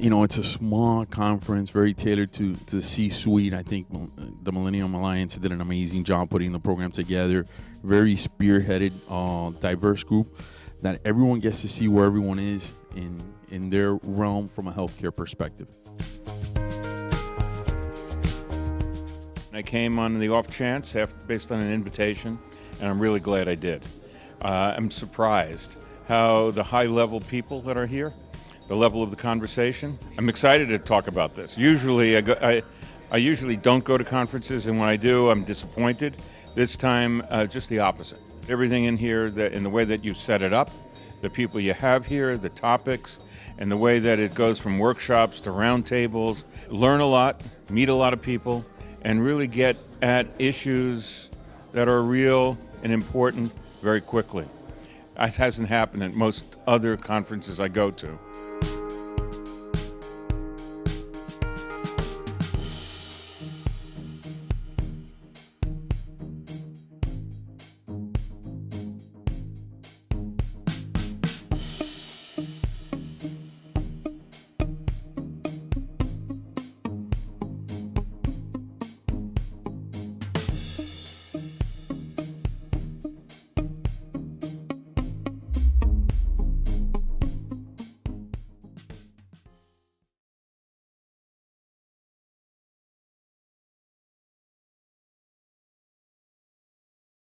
It's a small conference, very tailored to the C-suite. I think the Millennium Alliance did an amazing job putting the program together. Very spearheaded, diverse group that everyone gets to see where everyone is in their realm from a healthcare perspective. I came on the off chance based on an invitation, and I'm really glad I did. I'm surprised how the high-level people that are here, the level of the conversation. I'm excited to talk about this. Usually, I usually don't go to conferences, and when I do, I'm disappointed. This time, just the opposite. Everything in here, in the way that you set it up, the people you have here, the topics, and the way that it goes from workshops to roundtables, learn a lot, meet a lot of people, and really get at issues that are real and important very quickly. It hasn't happened at most other conferences I go to.